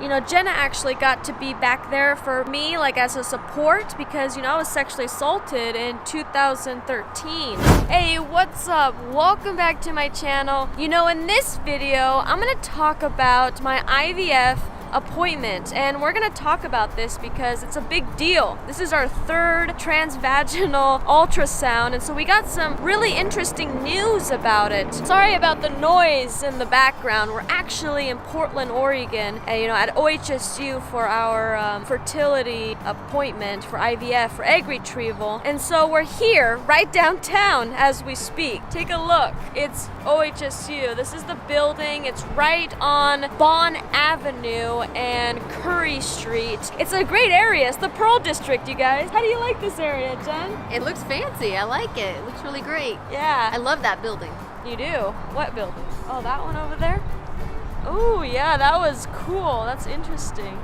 Jenna actually got to be back there for me, like as a support, because, I was sexually assaulted in 2013. Hey, what's up? Welcome back to my channel. In this video, I'm gonna talk about my IVF appointment, and we're gonna talk about this because it's a big deal. This is our third transvaginal ultrasound, and so we got some really interesting news about it. Sorry about the noise in the background. We're actually in Portland, Oregon, at OHSU for our fertility appointment for IVF, for egg retrieval. And so we're here right downtown as we speak. Take a look. It's OHSU. This is the building. It's right on Bond Avenue and Curry Street. It's a great area. It's the Pearl District, you guys. How do you like this area, Jen? It looks fancy. I like it. It looks really great. Yeah. I love that building. You do? What building? Oh, that one over there? Oh, yeah, that was cool. That's interesting.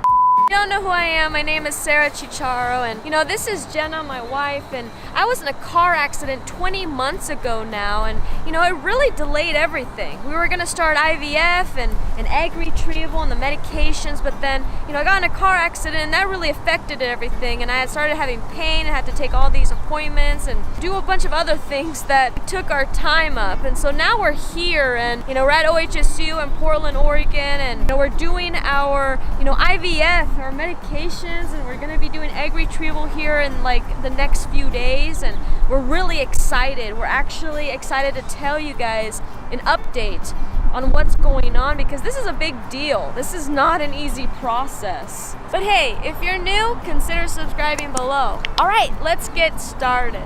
You don't know who I am. My name is Sarah Chicharo, and this is Jenna, my wife, and I was in a car accident 20 months ago now, and it really delayed everything. We were gonna start IVF and egg retrieval and the medications, but then I got in a car accident and that really affected everything, and I had started having pain and had to take all these appointments and do a bunch of other things that took our time up. And so now we're here, and we're at OHSU in Portland, Oregon, and we're doing our IVF, our medications, and we're gonna be doing egg retrieval here in like the next few days, and we're really excited. We're actually excited to tell you guys an update on what's going on, because this is a big deal. This is not an easy process. But hey, if you're new, consider subscribing below. All right, let's get started.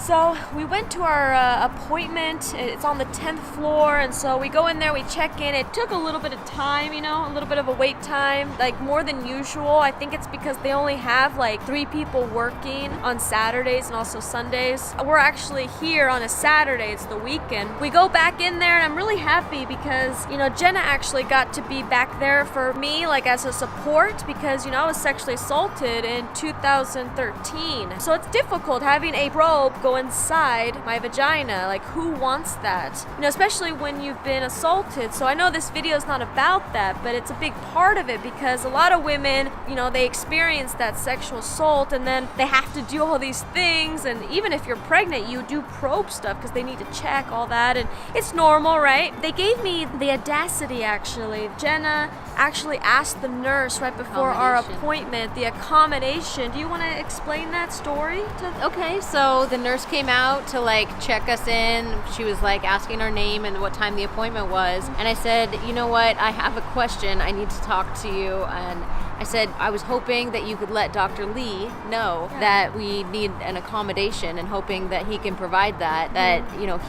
So we went to our appointment. It's on the 10th floor, and so we go in there, we check in. It took a little bit of time, a little bit of a wait time, like more than usual. I think it's because they only have like 3 people working on Saturdays and also Sundays. We're actually here on a Saturday, it's the weekend. We go back in there, and I'm really happy because, Jenna actually got to be back there for me, like as a support, because, I was sexually assaulted in 2013. So it's difficult having a probe go inside my vagina. Like, who wants that? Especially when you've been assaulted. So I know this video is not about that, but it's a big part of it, because a lot of women, they experience that sexual assault, and then they have to do all these things, and even if you're pregnant, you do probe stuff because they need to check all that, and it's normal, right? They gave me the audacity, actually. Jenna actually asked the nurse right before our appointment, the accommodation. Do you want to explain that story? Okay, so the nurse came out to check us in. She was asking our name and what time the appointment was, and I said, you know what, I have a question. I need to talk to you. And I said, I was hoping that you could let Dr. Lee know that we need an accommodation, and hoping that he can provide that,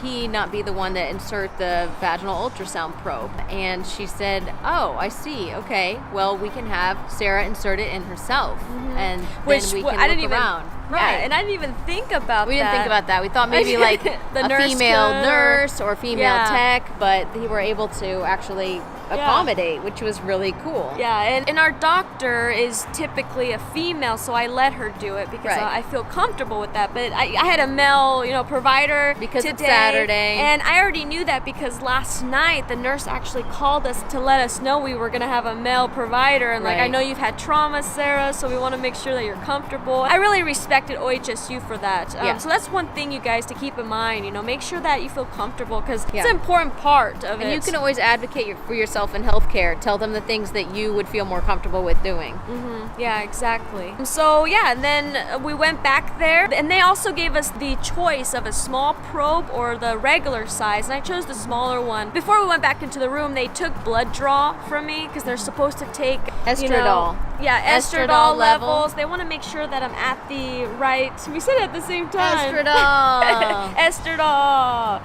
he not be the one that insert the vaginal ultrasound probe. And she said, oh, I see. Okay, well, we can have Sarah insert it in herself, and then we can look around. Right, and I didn't even think about that. We didn't think about that. We thought maybe a female nurse or female tech, but they were able to actually accommodate, which was really cool. Yeah, and our doctor is typically a female, so I let her do it because I feel comfortable with that. But I had a male, provider because today, it's Saturday, and I already knew that because last night the nurse actually called us to let us know we were going to have a male provider, and I know you've had trauma, Sarah, so we want to make sure that you're comfortable. I really respected OHSU for that. So that's one thing, you guys, to keep in mind. Make sure that you feel comfortable, because it's an important part of it. And you can always advocate for yourself in healthcare. Tell them the things that you would feel more comfortable with doing. Yeah, exactly. So and then we went back there, and they also gave us the choice of a small probe or the regular size, and I chose the smaller one. Before we went back into the room, they took blood draw from me because they're supposed to take estradiol. Estradiol levels. They want to make sure that I'm at the right. We said it at the same time. Estradiol. Estradiol.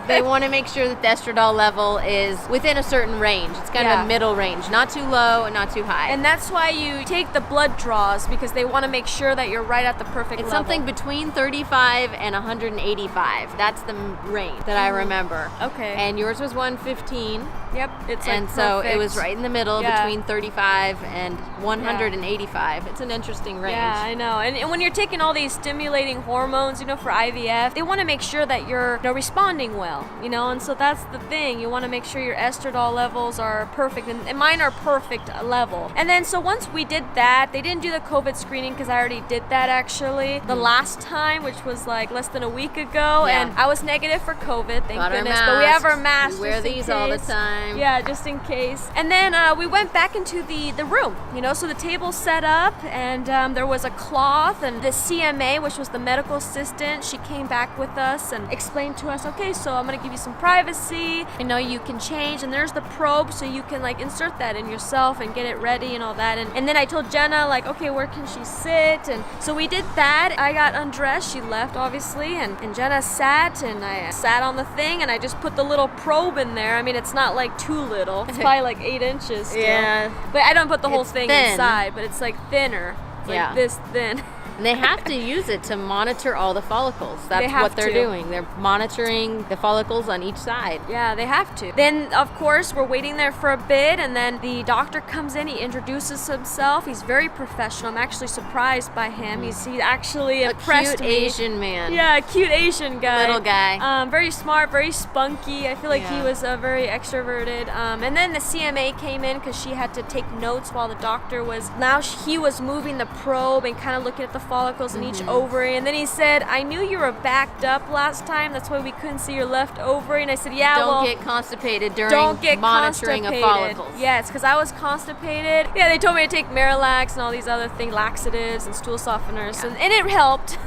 They want to make sure that the estradiol level is within a certain range. It's kind of a middle range, not too low and not too high. And that's why you take the blood draws, because they want to make sure that you're right at the perfect level. It's something between 35 and 185. That's the range that I remember. Okay. And yours was 115. Yep. It's and so it was right in the middle between 35 and 185. It's an interesting range. Yeah, I know. And when you're taking all these stimulating hormones, for IVF, they want to make sure that you're responding well. well, you know, and so that's the thing. You want to make sure your estradiol levels are perfect, and mine are perfect level. And then so once we did that, they didn't do the COVID screening because I already did that actually the last time, which was like less than a week ago, and I was negative for COVID, thank goodness. But we have our masks. We wear these all the time. Yeah, just in case. And then we went back into the room, you know, so the table's set up, and there was a cloth, and the CMA, which was the medical assistant, she came back with us and explained to us, okay, so I'm gonna give you some privacy, you know, you can change, and there's the probe, so you can like insert that in yourself and get it ready and all that. And then I told Jenna, like, okay, where can she sit? And so we did that. I got undressed, she left obviously, and Jenna sat, and I sat on the thing, and I just put the little probe in there. I mean, it's not like too little, it's probably like 8 inches still. Yeah, but I don't put the whole thing thin inside, but it's like thinner. It's like this thin. And they have to use it to monitor all the follicles. That's what they're doing. They're monitoring the follicles on each side. Yeah, they have to. Then, of course, we're waiting there for a bit, and then the doctor comes in. He introduces himself. He's very professional. I'm actually surprised by him. He's actually impressed me. A cute Asian man. Yeah, a cute Asian guy. Little guy. Very smart, very spunky. I feel like he was very extroverted. And then the CMA came in because she had to take notes while the doctor was. Now he was moving the probe and kind of looking at the follicles in each ovary, and then he said, I knew you were backed up last time, that's why we couldn't see your left ovary. And I said, yeah, don't get constipated during monitoring of follicles. Yes, because I was constipated. Yeah, they told me to take Marilax and all these other things, laxatives and stool softeners, and it helped.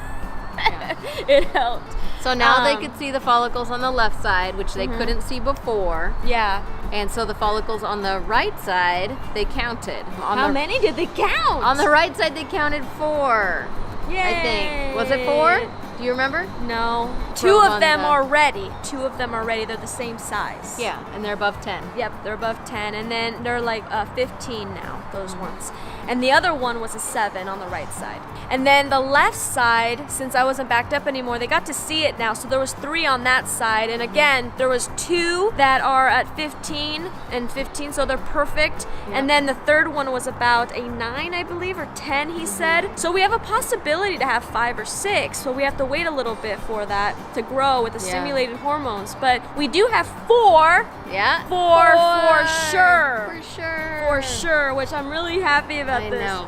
It helped. So now they could see the follicles on the left side, which they couldn't see before. Yeah. And so the follicles on the right side, they counted. How many did they count? On the right side, they counted 4. Yay. I think. Was it 4? Do you remember? No. 2 of them are ready. 2 of them are ready. They're the same size. Yeah, and they're above 10. Yep, they're above 10. And then they're like 15 now, those ones. And the other one was a 7 on the right side. And then the left side, since I wasn't backed up anymore, they got to see it now. So there was 3 on that side. And again, there was 2 that are at 15 and 15, so they're perfect. Yep. And then the third one was about a 9, I believe, or 10, he said. So we have a possibility to have 5 or 6. So we have to wait a little bit for that to grow with the stimulated hormones. But we do have 4. Yeah. 4 for sure. For sure. For sure, which I'm really happy about. I know.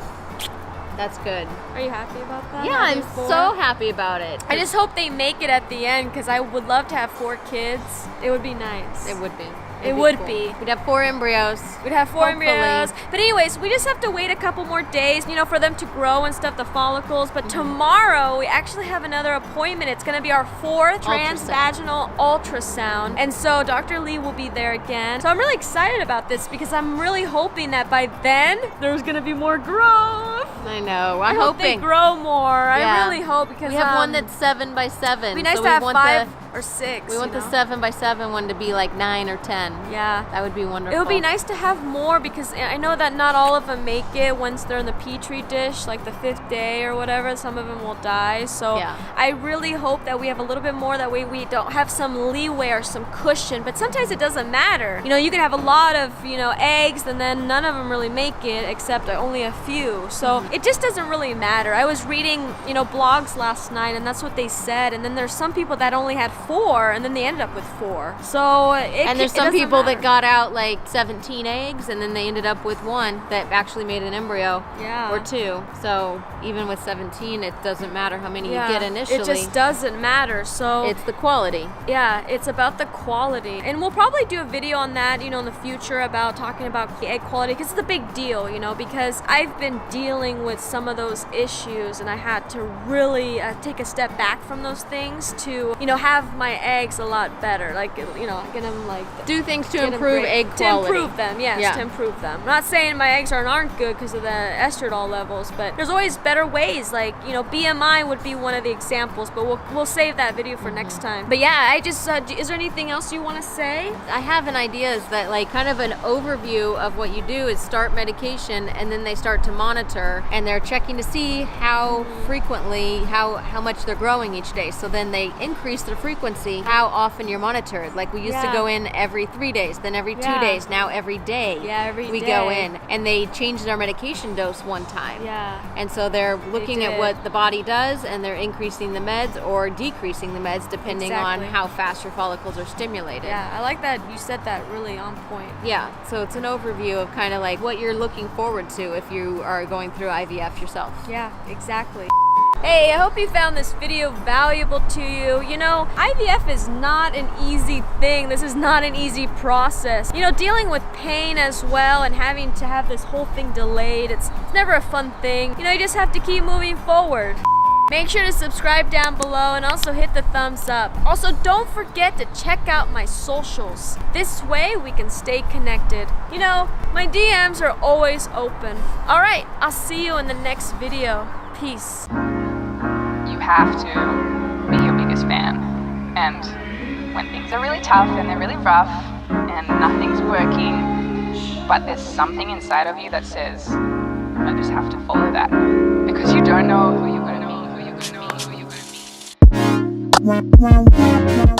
That's good. Are you happy about that? Yeah, I'm so happy about it. I just hope they make it at the end, because I would love to have 4 kids. It would be nice. It would be. It would be. We'd have 4 embryos. We'd have 4 embryos. But anyways, we just have to wait a couple more days, you know, for them to grow and stuff, the follicles. But tomorrow, we actually have another appointment. It's going to be our 4th transvaginal ultrasound. And so Dr. Lee will be there again. So I'm really excited about this, because I'm really hoping that by then, there's going to be more growth. I know. I hope they grow more. Yeah. I really hope, because we have one that's 7 by 7. It'd be nice to have 5 or 6. We want the 7 by 7 one to be like 9 or 10. Yeah. That would be wonderful. It would be nice to have more, because I know that not all of them make it once they're in the Petri dish, like the 5th day or whatever. Some of them will die. So I really hope that we have a little bit more. That way we don't have some leeway or some cushion. But sometimes it doesn't matter. You know, you could have a lot of, you know, eggs, and then none of them really make it, except only a few. So it just doesn't really matter. I was reading, you know, blogs last night, and that's what they said. And then there's some people that only had 4, and then they ended up with 4. So and there's some people that got out like 17 eggs, and then they ended up with 1 that actually made an embryo. Yeah. Or 2. So even with 17, it doesn't matter how many you get initially. It just doesn't matter. So it's the quality. Yeah, it's about the quality. And we'll probably do a video on that, you know, in the future, about talking about egg quality, because it's a big deal, you know, because I've been dealing with some of those issues, and I had to really take a step back from those things to, you know, have my eggs a lot better, like, you know, get them like do things to improve egg quality. To improve them, yes, to improve them. I'm not saying my eggs aren't good because of the estradiol levels, but there's always better ways. Like, you know, BMI would be one of the examples, but we'll save that video for next time. But yeah, I just is there anything else you want to say? I have an idea, is that like kind of an overview of what you do is start medication, and then they start to monitor, and they're checking to see how frequently, how much they're growing each day. So then they increase their frequency frequency, how often you're monitored. Like we used to go in every 3 days, then every 2 days, now every day. Yeah, every we day. go in. And they changed our medication dose one time. Yeah. And so they're looking at what the body does, and they're increasing the meds or decreasing the meds depending on how fast your follicles are stimulated. Yeah, I like that you said that really on point. Yeah, so it's an overview of kind of like what you're looking forward to if you are going through IVF yourself. Yeah, exactly. Hey, I hope you found this video valuable to you. You know, IVF is not an easy thing. This is not an easy process. You know, dealing with pain as well and having to have this whole thing delayed, it's never a fun thing. You know, you just have to keep moving forward. Make sure to subscribe down below and also hit the thumbs up. Also, don't forget to check out my socials. This way we can stay connected. You know, my DMs are always open. All right, I'll see you in the next video. Peace. You have to be your biggest fan. And when things are really tough and they're really rough and nothing's working, but there's something inside of you that says, I just have to follow that. Because you don't know who you're going to meet, who you're going to meet, who you're going to meet.